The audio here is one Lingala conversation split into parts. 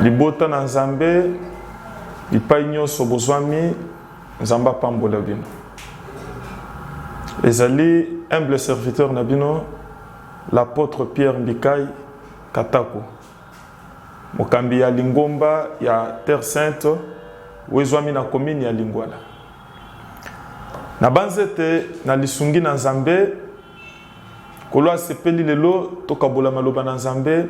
libota na nzambe lipai nyonso bozwami nzamba pambola bino. Ezali humble serviteur na bino l'apôtre Pierre Mbikai Katako mokambi ya lingomba ya Terre Sainte wezwami na commune ya Lingwala. Na banzete na lisungi na nzambe kolwa sepeli lelo tokabola maloba na nzambe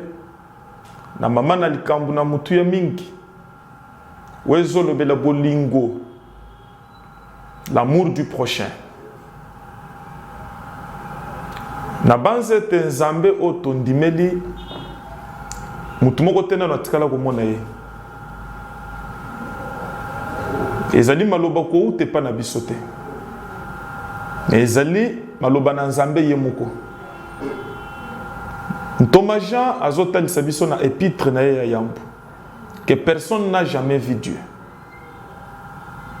na mama na likambu na mutu ya mingi wezo lobela bolingo, l'amour du prochain. Na banzete nzambe otondimeli mutu moko tena na tikala komona ye. Ezali maloba ko ute pa na bisote. Ezali maloba na nzambe ye moko. Thomas Jean azotalisa biso na épître na ye ya yambu que personne n'a jamais vu Dieu.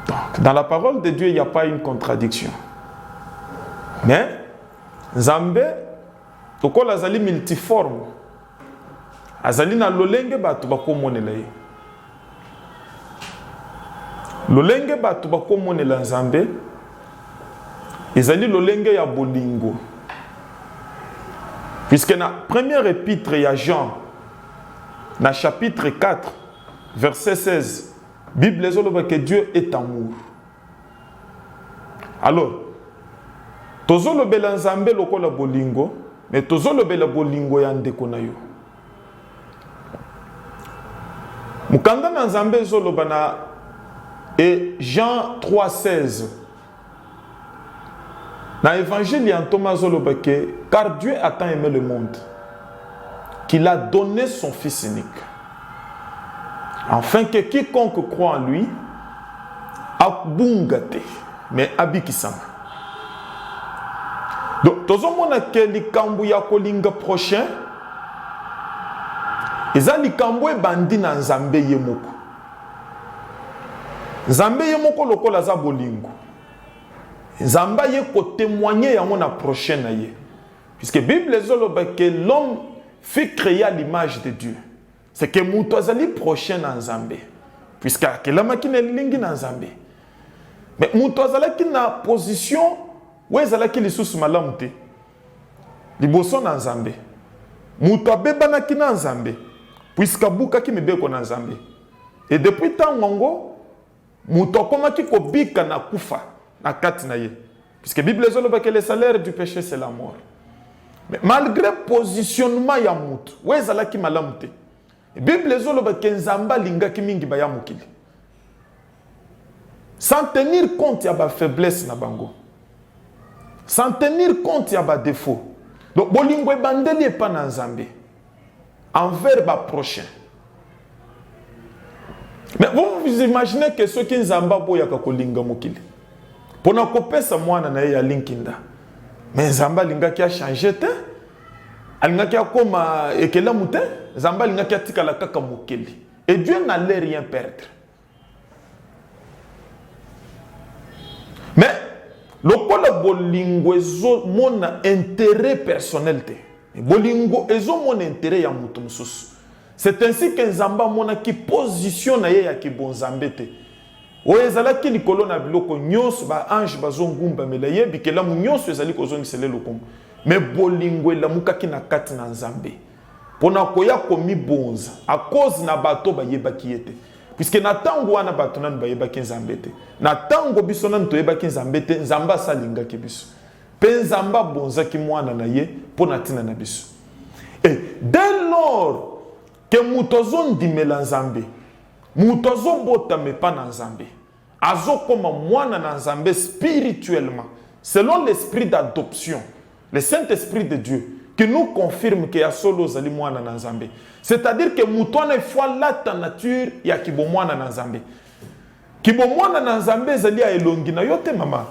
Donc, dans la parole de Dieu, il n'y a pas une contradiction. Mais nzambe tokola azali multiforme. Azali na lolenge batu bakomonela ye. Lolenge batu bakomonela nzambe ezali lolenge ya bolingo. Puisque na première épître ya Jean, na chapitre 4, verset 16, Bible ezoloba que Dieu est amour. Alors, tozolobela nzambe lokola bolingo, mais tozolobela bolingo ya ndeko na yo. Mukanda na nzambe ezoloba na Jean 3,16. Dans l'évangile, en Thomas zoloba que car Dieu a tant aimé le monde qu'il a donné son Fils unique, afin que quiconque croit en lui abungate, mais abikisama. Donc, tozomona que likambu ya kolinga prochain, eza likambu ebandi na nzambe ye moko. Nzambe ye moko lokola za bolingo. Nzamba ye ko témoigner yango na prochain na ye. Puisque Bible zoloba que l'homme fut créé à l'image de Dieu. C'est que mutu azali prochain na nzambe. Puisque akelama ki na lingi na nzambe. Mais mutu azala ki na position où ezala ki lisusu malamu te. Liboso na nzambe. Mutu abebana ki na nzambe. Puisque buka ki mibeko na nzambe. Et depuis tant ngongo mutu akoma ki kobika na kufa. Puisque la Bible dit que le salaire du péché c'est la mort. Mais malgré le positionnement ya mutu, ouais zala ki malamute. La Bible dit que nzamba linga ki mingi ba ya mukili. Sans tenir compte ya ba faiblesse na bango. Sans tenir compte ya ba défaut. Donc bolingo e bandeli e pa na nzambe. Envers ba prochain. Mais vous imaginez que ceux qui nzamba boya ka kolinga mukili. Pona kopesa mwana na ye ya linkinda. Mais nzamba linga ki a changé te. Alinga ki a koma ekela mute. Nzamba linga ki a tika la kaka mokeli. Et Dieu n'allait rien perdre. Mais lokola bolingo ezo mona intérêt personnel te. Bolingo ezo mona intérêt ya mutu mususu. C'est ainsi que nzamba mona ki position na ye ya ki bonzambe te. Oezala ki likolo na biloko nyonso ba ange bazongumba melaye bikela mu nyonso ezali kozongisele lokombo. Mais bolingo elamuka ki na kati na nzambe. Pona koya komi bonza a cause na bato ba yebaki yete. Puisque na tango wana bato nanu ba yebaki nzambe te. Na tango biso nanu to yebaki nzambe te, nzamba salinga ki biso. Pe nzamba bonza ki mwana na ye pona tina na biso. Et dès lors que mutozo ndimela nzambe, mutozo bota me pa na nzambe. Azo koma mwana na nzambe spirituellement, selon l'esprit d'adoption, le Saint-Esprit de Dieu, qui nous confirme que ya solo zali mwana na nzambe. C'est-à-dire que mutone fois la ta nature ya kibo mwana na nzambe. Kibo mwana na nzambe zali ya elongi na yo te mama.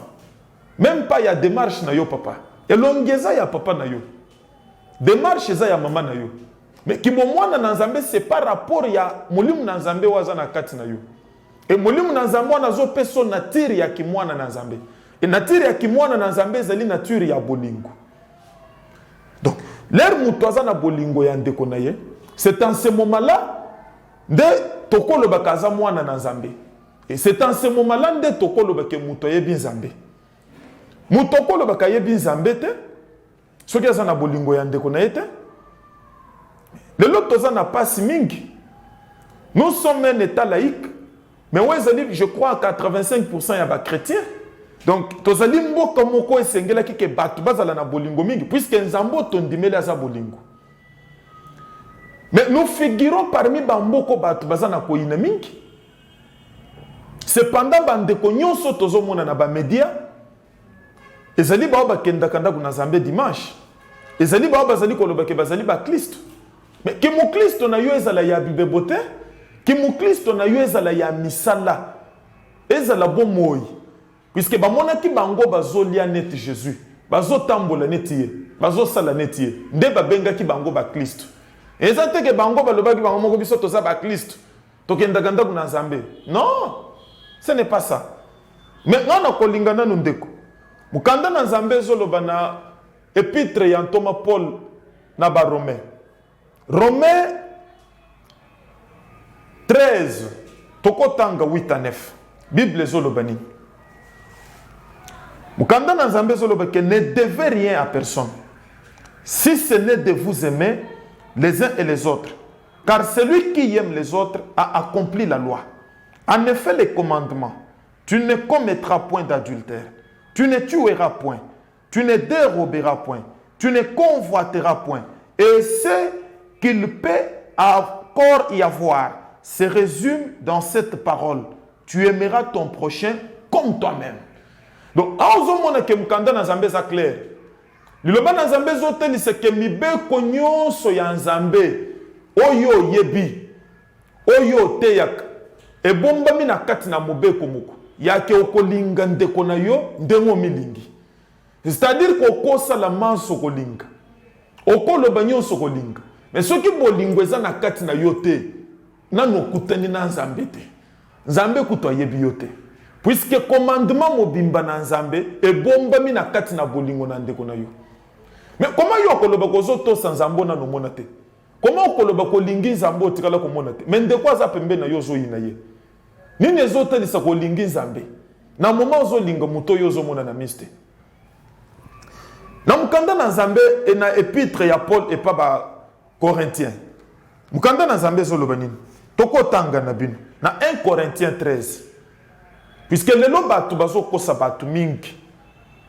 Même pas ya démarche na yo papa. Elongi eza ya papa na yo. Démarche eza ya mama na yo. Mais kibo mwana na nzambe c'est par rapport ya mulimu na nzambe waza na kati na yo. Et mulimu na nzambe wana zo peso nature ya kimwana na nzambe. Et nature ya kimwana na nzambe zali nature ya bolingo. Donc, l'air mutoza na bolingo ya ndeko na ye, c'est en ce moment-là De tokolo bakaza mwana na Nzambe. Et c'est en ce moment-là de tokolo bake muto yebi Nzambe. Mutokolo baka yebi Nzambe te. Soki aza na bolingo ya ndeko na ye te. Lelo toza na pasi mingi. Nous sommes un état laïque. Mais je crois à 85% ya ba chrétiens. Donc tozali mboka moko esengela ki batu bazala na bolingo mingi puisque Nzambo tondimeli aza bolingo. Mais nous figurons parmi bamboko batu bazana koina mingi. Cependant bandeko nyonso tozomona na ba média ezali ba bakenda kanda kuna Nzambe dimanche. Ezali ba bazali koloba ke bazali ba Kristo. Mais ki mo Kristo na yo ezala ya bibebote, ki mo Kristo na yo ezala ya misala. Ezala bon moi. Puisque bamona ki bango bazolia net Jésus. Bazotambola net ye. Bazosala net ye. Nde babenga ki bango ba Kristo. Ezate ke bango baloba ki bango moko biso toza ba Kristo. Tokenda kanda kuna Nzambe. Non. Ce n'est pas ça. Maintenant na kolingana ndeko. Mukanda na Nzambe zoloba na épître ya Thomas Paul na ba Romain. Romains 13 tokotanga 8 à 9. Bible zoloba ni. Mukanda na Nzambe zoloba que ne devez rien à personne. Si ce n'est de vous aimer les uns et les autres. Car celui qui aime les autres a accompli la loi. En effet, les commandements. Tu ne commettras point d'adultère. Tu ne tueras point. Tu ne déroberas point. Tu ne convoiteras point. Et ce qu'il peut encore y avoir se résume dans cette parole. Tu aimeras ton prochain comme toi-même. Donc, aozomona ke mukanda na Nzambe za clair. Liloba na Nzambe zoteli se ke mibeko nyonso ya Nzambe oyo yebi oyo teyaka ebombami na kati na mobeko moko yake okolinga ndeko na yo ndengo milingi. C'est-à-dire kokosa la manso kolinga. Okoloba nyonso kolinga. Mais soki bolingo eza na kati na yo te nano kutani na Nzambe te. Nzambe kuto yebi yo te. Puisque commandement mobimba na Nzambe ebombami na kati na bolingo na ndeko na yo. Mais comment yo okoloba kozoto sans Nzambo na no mona te? Comment okoloba kolingi Nzambo tikala ko mona te? Mais ndeko aza pembe na yo zo yina ye. Nini ezotelisa kolingi Nzambe? Na moment ozolinga muto yo zo mona na miste. Na mukanda na Nzambe e na épître ya Paul et pas ba Corinthiens. Mukanda na Nzambe zoloba nini? Tokotanga na bino. Na 1 Corinthiens 13. Puisque lelo batu bazo kosa batu mingi.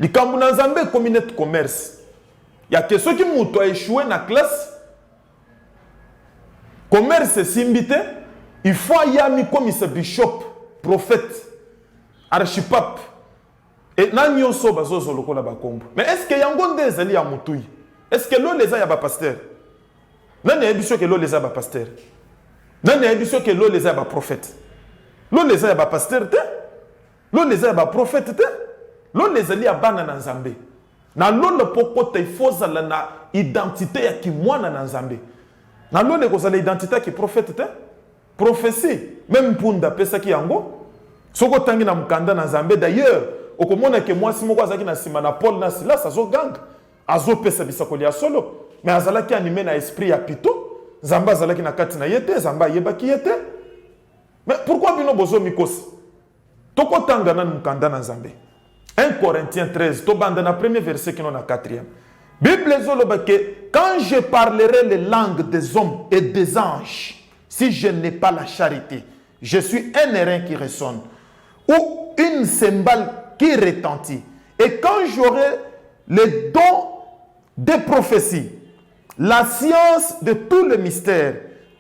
Likambu na Nzambe communauté commerce. Ya que ceux qui muto a échoué na classe commerce simbite, il faut yami comme ce bishop, prophète, archipape. Et nan nyonso bazo zoloko la bakombo. Mais est-ce que yangonde ezali ya mutui? Est-ce que l'on les a ya ba pasteur? Nan ya biso que l'on les a ba pasteur. Nan ya biso que l'on les a ba prophète. L'on les a ya ba pasteur te? L'on les a ya ba prophète te? L'on les a li ya bana na Nzambe. Na l'on le poko te foza la na identité ya ki mwana na Nzambe. Na l'on le kozala identité ki prophète te? Prophétie. Même punda pesa ki yango. Soko tangi na mukanda na Nzambe d'ailleurs. Okomona ke mwasi moko azaki na sima na Paul na Silas azo gang azo pesa bisakoli ya solo mais azalaki animé na esprit ya pito Nzambe azalaki na kati na yete Nzambe yebaki yete. Mais pourquoi bino bozo mikosi tokotanga na mukanda na Nzambe 1 Corinthiens 13 to banda na premier verset qui non na 4e Bible zoloba ke quand je parlerai les langues des hommes et des anges si je n'ai pas la charité je suis un airain qui résonne ou une cymbale qui retentit. Et quand j'aurai les dons des prophéties, la science de tout le mystère,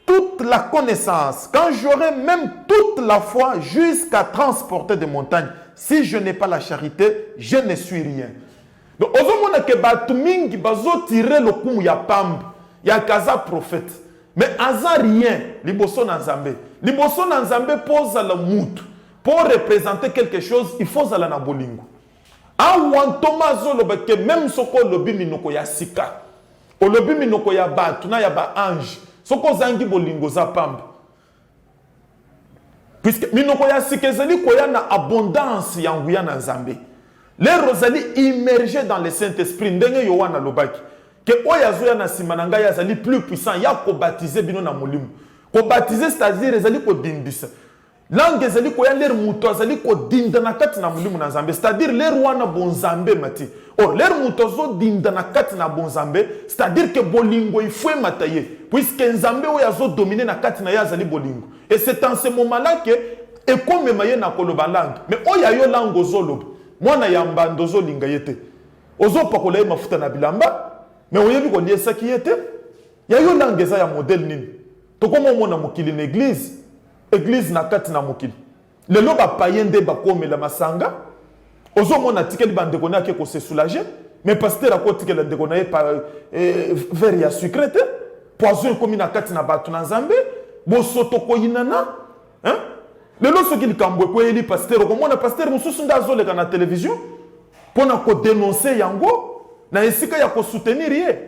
toute la connaissance, quand j'aurai même toute la foi jusqu'à transporter des montagnes, si je n'ai pas la charité, je ne suis rien. Donc, ozomona ke batu mingi bazo tirer le kumu ya pambe, ya kaza prophète. Mais aza rien, liboso na Nzambe. Liboso na Nzambe pose la mutu. Pour représenter quelque chose, il faut zala na bolingo. Thomas zoloba ke même soko lobi minoko ya sika. O lobi minoko ya batu na ya ba ange. Soko zangi bolingo za pamba. Puisque minoko ya sika ezali koya na abondance ya nguya na Nzambe. Les rosali immergés dans le Saint-Esprit ndenge yo wana lobaki. Que oya zoya na sima na ngai azali plus puissant ya ko baptiser bino na molimu. Baptiser, c'est-à-dire ezali ko dindisa. Langue ezali ko ya l'air muto ezali ko dinda na kati na mulimu na Nzambe, c'est-à-dire l'air wana bonzambe mati. Or l'air muto zo dinda na kati na bonzambe, c'est-à-dire que bolingo ifwe mataye, puisque Nzambe oya zo dominer na kati na ya ezali bolingo. Et c'est en ce moment-là que et comme maye na koloba langue, mais oya yo langue ozoloba. Mwana ya mbando zo linga yete. Ozo pakola mafuta na bilamba, mais oyebi ko liesa ki yete. Ya yo langue eza ya modèle nini. To komo mona mokili na église na kati na mokili. Lelo ba payende ba komela masanga. Ozo mona tikeli bande kona ke ko se soulager, mais pasteur a ko tikela de kona pa vers ya secrète. Poison komi na kati na batu na Nzambe, bo soto ko yinana, hein? Lelo soki likambwe ko yeli pasteur ko mona pasteur mususu ndazo leka na télévision pona ko dénoncer yango na esika ya ko soutenir ye.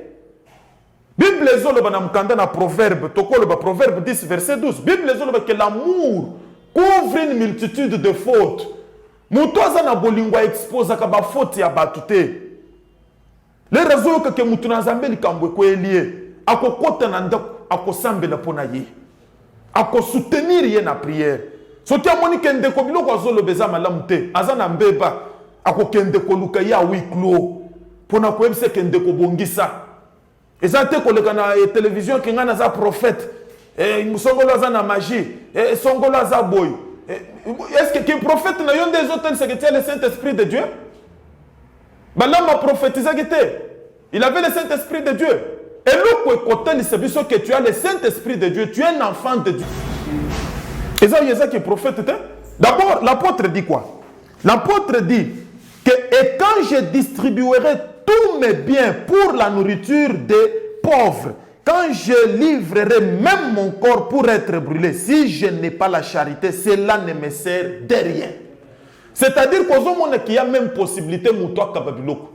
Bible ezoloba na mkanda na proverbe, tokoloba proverbe 10 verset 12. Bible ezoloba que l'amour couvre une multitude de fautes. Mutu aza na bolingo expose ka ba faute ya batu te. Le raison que mutu na Nzambe likambwe ko elie, akokota na ndako, akosambela pona ye. Akosoutenir ye na prière. Soki amoni kende ko biloko azolobeza malamu te, aza na mbeba, akokende ko luka ya wiklo. Pona ko ebise kende ko bongisa. Eza te koleka na télévision ki ngana za prophète, songolo aza na magie, songolo aza boy. Est-ce que le prophète na yon des autres secrétaires le Saint-Esprit de Dieu? Bala m'a prophétisé que il avait le Saint-Esprit de Dieu. Et l'autre côté, c'est que tu as le Saint-Esprit de Dieu, tu es un enfant de Dieu. Et ça, il y a ça qui est prophète. D'abord, l'apôtre dit quoi? L'apôtre dit que et quand je distribuerai tous mes biens pour la nourriture des pauvres, quand je livrerai même mon corps pour être brûlé, si je n'ai pas la charité, cela ne me sert de rien. C'est-à-dire qu'il y a même possibilité de kababiloko.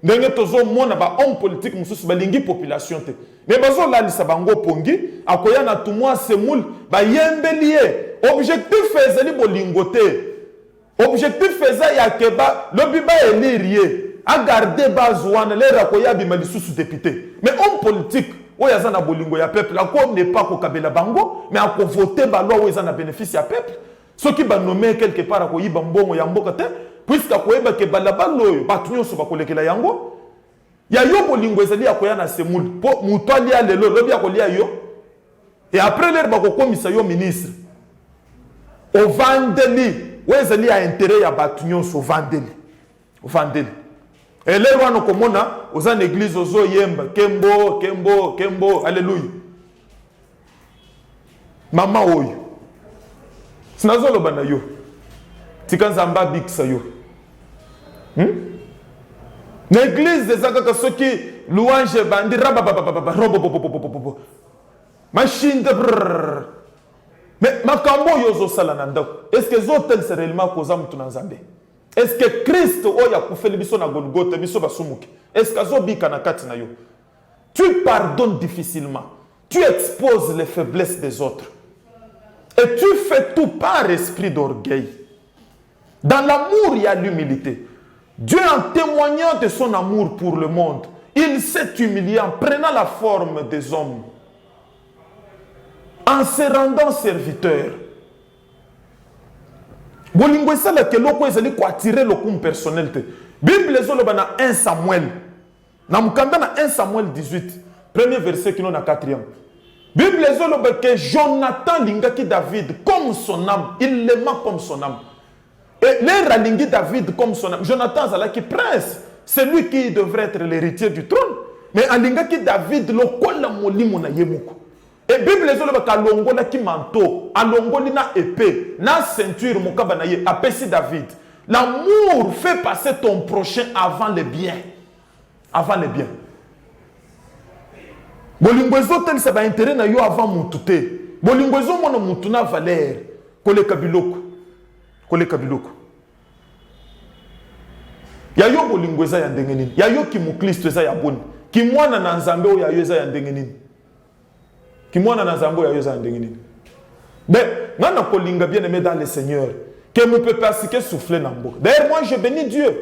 Ndenge tozo mona ba homme politique mususu balingi population te. Mais bazo la lisa bango pongi, akoya na tumwa semul ba yembelie. Objectif ezali bolingo te. Objectif eza ya keba lobi ba elirie. A garder bazwana le rakoya bima lisusu député. Mais homme politique oya za na bolingo ya peuple, ako n'est pas ko kabela bango, mais ako voter ba loi oya za na bénéfice ya peuple. Ceux qui ba nommer quelque part ako yiba mbongo ya mboka te. Puisque koyeba ke balabalo batu nyonso bakolekela yango ya yo bolingo ezali akoya na semul po muto alia lelo lobi akolia yo et après l'air bakokomisa yo ministre o vandeli wezali a intérêt ya batu nyonso vandeli et l'air wana komona oza na église ozo yemba kembo alléluia mama oyo sinazoloba na yo tika Nzamba bikisa yo. L'église des akaka soki louange bandi robo machine de mais makambo yozo sala na ndako. Est-ce que zotel c'est réellement koza mutu na Nzambe? Est-ce que Christ oya kufeli biso na Golgotha biso basumuki? Est-ce que azobika na kati na yo? Tu pardonnes difficilement. Tu exposes les faiblesses des autres. Et tu fais tout par esprit d'orgueil. Dans l'amour, il y a l'humilité. Dieu, en témoignant de son amour pour le monde, il s'est humilié en prenant la forme des hommes, en se rendant serviteur. Bolingo esala ke loko ezali ko attirer le coup personnel te. Bible ezoloba na 1 Samuel. Na mukanda na 1 Samuel 18, premier verset qui non na 4e. Bible ezoloba que Jonathan lingaki David comme son âme, il l'aima comme son âme. Et les ralingi David comme son âme. Jonathan zalaki prince, c'est lui qui devrait être l'héritier du trône. Mais alingaki David lokola molimo na yemuko. Et Bible ezoloba ka longola ki manteau, alongoli na épée, na ceinture mokaba na ye apesi David. L'amour fait passer ton prochain avant les biens. Avant les biens. Bolingo ezotel ça va intérêt na yo avant mutu te. Bolingo ezo mona mutu na valeur. Koleka biloko. Koleka biloko. Ya yo bolingo eza ya ndenge nini? Ya yo ki mukristo eza ya boni. Ki mwana na Nzambe o ya yo eza ya ndenge nini? Ki mwana na Nzambe o ya yo eza ya ndenge nini? Mais ngana kolinga bien aimé dans le Seigneur, que mon peuple asike souffler na mboka. D'ailleurs moi je bénis Dieu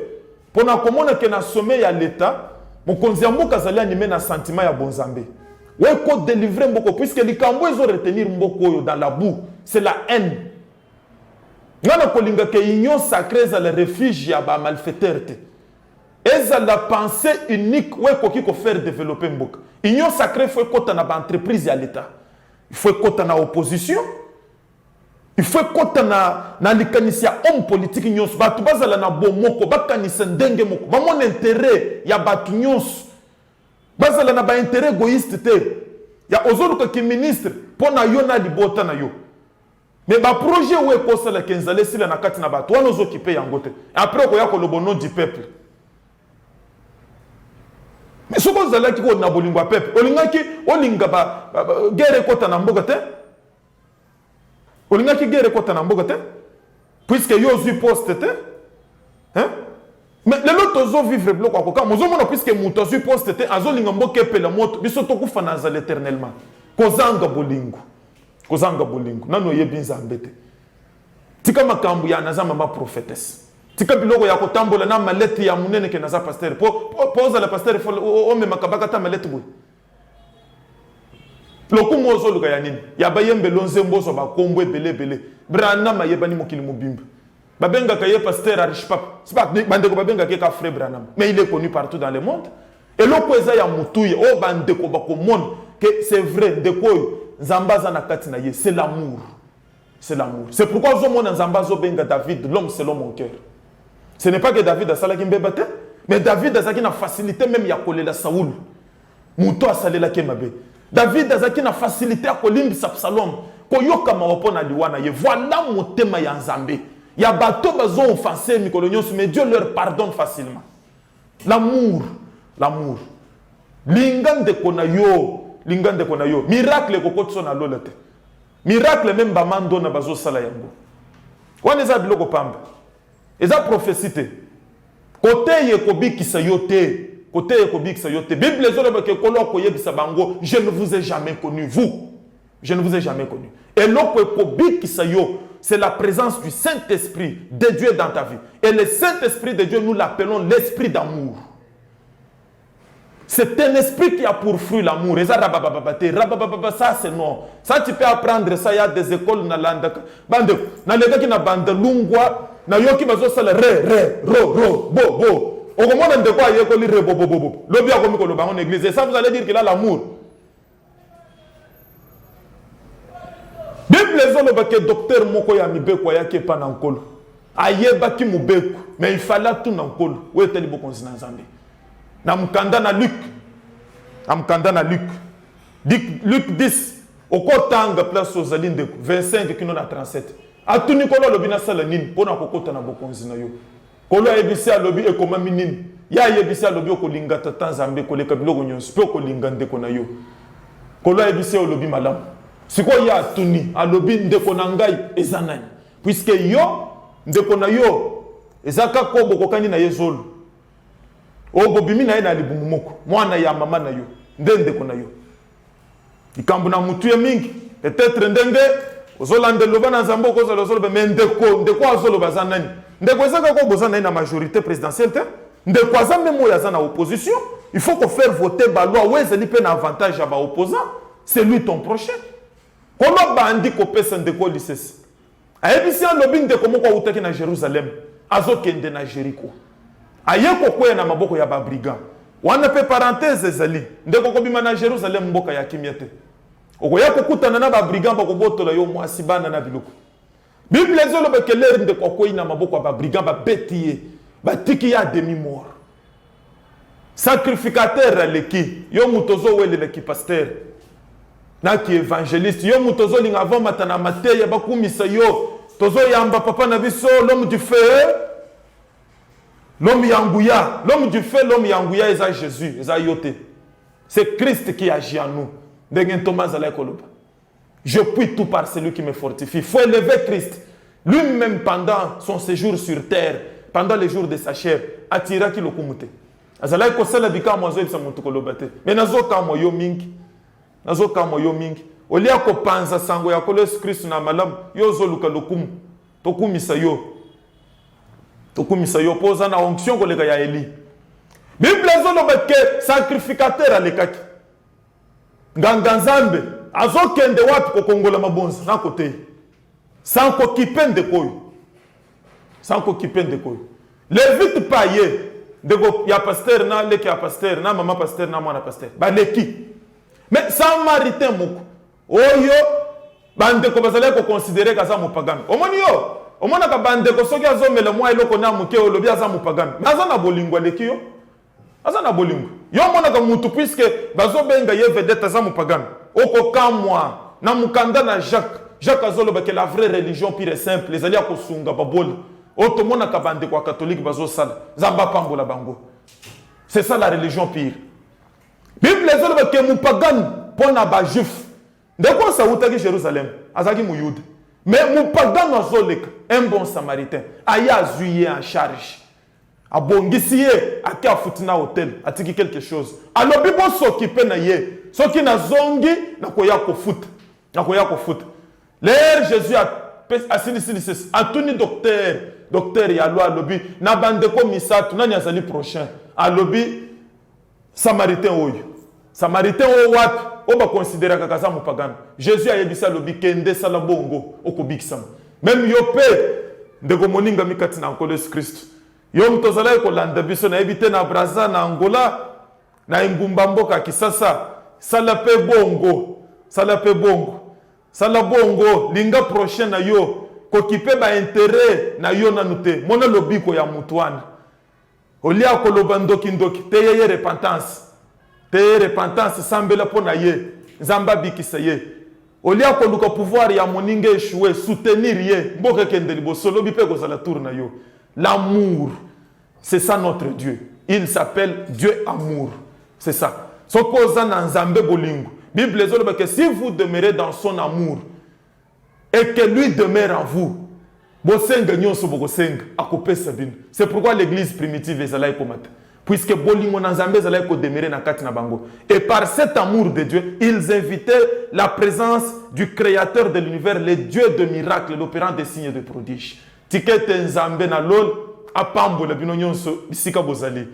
pour na komona que na sommet ya l'état, mon konzi ya mboka zali animé na sentiment ya bonzambe. Ouais, qu'on délivrer Mboko, puisque les Cambouis ont retenir Mboko dans la boue, c'est la haine. Ngana kolinga ke union sacrée za le refuge ya ba malfaiteur te. Eza la pensée unique ouais koki ko faire développer Mboka. Union sacrée faut kota na ba entreprise ya l'état. Il faut kota na opposition. Il faut kota na likanisia homme politique nyos batu bazala na bomoko bakanisa ndenge moko. Ba mon intérêt ya batu nyos. Bazala na ba intérêt égoïste te. Ya ozoluka ki ministre pona yo na libota na yo. Mais le projet où est posé la Kenzale, c'est la nakati na bato, on ozo kipe yangote. Après on y a le bon nom du peuple. Mais ce qu'on zala qui ko na bolingwa peuple, olinga ki olinga ba guerre kota na mboka te. Olinga ki guerre kota na mboka te. Puisque yo zu poste te. Hein? Mais les autres ozo vivre bloc akoka, mozo mona puisque muto zu poste te, azo linga mboka pela moto, biso to kufa na za l'éternellement. Kozanga bolingo. Kozanga bolingo nano yebi nzambe te tika makambu ya naza mama prophétesse tika biloko ya kotambola na maleti ya munene ke naza pasteur poza la pasteur o me makabaka ta maleti boy lokumo ozoluka ya nini ya bayembe lonze mbozo ba kombo ebele brana mayebani mokili mobimba babenga ka ye pasteur arishpap c'est pas bandeko babenga ke ka frère Branham mais il est connu partout dans le monde et loko eza ya mutuye o bandeko bakomona que c'est vrai ndeko Zambaza na kati na ye, c'est l'amour. C'est l'amour. C'est pourquoi Zambazo benga David, l'homme selon mon cœur. Ce n'est pas que David a salaki mbebate, mais David a zaki na facilité même ya kolela Saoul. Mouto a salela kemabe. David a zaki na facilité à kolimbi Absalom. Koyoka mawapona liwana ye. Voilà mon thème ya Nzambe. Ya bato bazo offensé mikolonyos, mais Dieu leur pardonne facilement. L'amour. L'amour. Lingande kona yo. Lingande kona yo miracle kokotso na lolete miracle même bamando na bazo sala yango wana za biloko pamba eza prophétie côté ye kobikisa yote côté ye kobikisa yote bible ezoloba ke koloko yebisa bango je ne vous ai jamais connu vous je ne vous ai jamais connu et loko kobikisa yo c'est la présence du Saint-Esprit de Dieu dans ta vie et le Saint-Esprit de Dieu nous l'appelons l'esprit d'amour. C'est un esprit qui a pour fruit l'amour. Ça c'est non. Ça tu peux apprendre ça, il y a des écoles na landa. Bande, na lega ki na bande lungwa, na yoki bazo sala re, ro, bo. Au moment de quoi il y a école re bo. Lobi a komi ko lo bango église. Et ça vous allez dire qu'il a l'amour. Bible ezoloba ke docteur moko ya mibeko ya ke pa na nkolo. Ayeba ki mubeko, mais il fallait tout na nkolo. Wo eteli bokonzi na Nzambe. Namkanda na Luc. Luc 10. Au kotanga place aux alines 25 kino na 37. Atuni kolo lobi na sala nini pona kokota na bokonzi na yo. Kolo ebisi alobi ekoma minini. Ya yebisi alobi okolinga tata Nzambe koleka biloko nyonso pe okolinga ndeko na yo. Kolo ebisi alobi malamu. Siko ya atuni alobi ndeko na ngai eza nani. Puisque yo ndeko na yo ezaka ko bokokani na yezolo. Obo bimi na ye na libumu moko mwana ya mama na yo ndende kona yo ikambu na mutu ya mingi peut-être ndenge ozolande loba na Nzambe ko zolo mais ndeko azolo bazanani ndeko ezaka ko bozana na majorité présidentielle te ndeko azambe mo ya zana opposition il faut qu'on faire voter ba loi wezeli pe na avantage à ba opposant c'est lui ton prochain kono bandi ko pesa ndeko lisesi ayebisi lobi ndeko moko utaki na Jérusalem azokende na Jéricho ayeko kwena na maboko ya babrigand wana pe parenthèse ezali ndeko kobima na Jérusalem mboka ya kimiete okoya kokutana na babrigand bakobotola yo mwasi bana na biloko Bible ezoloba ke ler ndeko koina na maboko ya babrigand babetiye batiki ya demi mort sacrificateur aleki yo mutozo welele ki pasteur na ki évangéliste yo mutozo linga avant matana mateya bakumisa yo tozo yamba papa na biso l'homme du feu. L'homme yangouya, l'homme du feu, l'homme yangouya, c'est Jésus, c'est Yoté. C'est Christ qui agit en nous. Je puis tout par celui qui me fortifie. Il faut élever Christ. Lui-même, pendant son séjour sur terre, pendant les jours de sa chair, attira qui le kumute. Azala ko sala bika mo zo bisa mutu ko lobate. Mais nazo ka mo yo mingi. Nazo ka mo yo mingi. Olia ko panza sango ya ko Christ na malam yo zo luka lokumu. Tokumisa yo. Tokumisa yo poza na onction ko lega ya Eli. Bible zo lobate sacrificateur alekaki. nganga nzambe azokende wapi kokongola mabonza na côté sans kokipe ndeko oyo sans kokipe ndeko oyo levite paye ndeko ya pasteur na leki ya pasteur na mama pasteur na mwana pasteur baleki mais samaritain moko oyo bandeko bazali koconsidérer kaza mopagano omoni yo omona ka bandeko soki azomela mwa eloko na moke olobi aza mopagano mais aza na bolingo aleki yo aza na bolingo yo mona ka mutu puisque bazobenga ye vedette aza mopagano okokamwa na mukanda na Jacques azoloba que la vraie religion pure et simple ezali akosunga baboli otomona ka bandeko catholique bazosala zamba pambola bango c'est ça la religion pure. Bible ezoloba que mopagano pona ba juif ndeko sautaki Jérusalem azaki muyude mais mopagano azoleka un bon samaritain aya azuye en charge abongisi ye ake afutina hôtel atiki quelque chose alobi bo s'occuper na ye soki na zongi na koya kofuta l'air Jésus a sinisisi atuni docteur ya loi alobi na bandeko misatu nani azali prochain alobi samaritain oyo wapi oba considérer kaka za mopagano Jésus a yebisa alobi kende sala bongo okobikisama même yo pe ndeko moninga mikati na nkolo Yesu Kristo yo mtozala kolanda biso na ebite na Brazza na Angola na ingumba mboka kisasa sala pe bongo linga prochain na yo kokipe ba intérêt na yo nanu te mona lobiko ya mutuana olia koloba ndoki te ye repentance sambela pona ye nzamba bikisa ye olia koluka pouvoir ya moninga échouer soutenir ye mboka kende liboso lobi pe kozala tour na yo. L'amour, c'est ça notre Dieu. Il s'appelle Dieu amour. C'est ça. Sokoza na nzambe bolingo. Bible dit que si vous demeurez dans son amour et que lui demeure en vous, c'est pourquoi l'église primitive est là. Puisque bolingo na nzambe est là pour demeurer na kati na bango. Et par cet amour de Dieu, ils invitaient la présence du créateur de l'univers, le Dieu de miracles, l'opérant des signes et de prodiges. Tikete nzambe na lol apambola bino nyonso bisika bozali.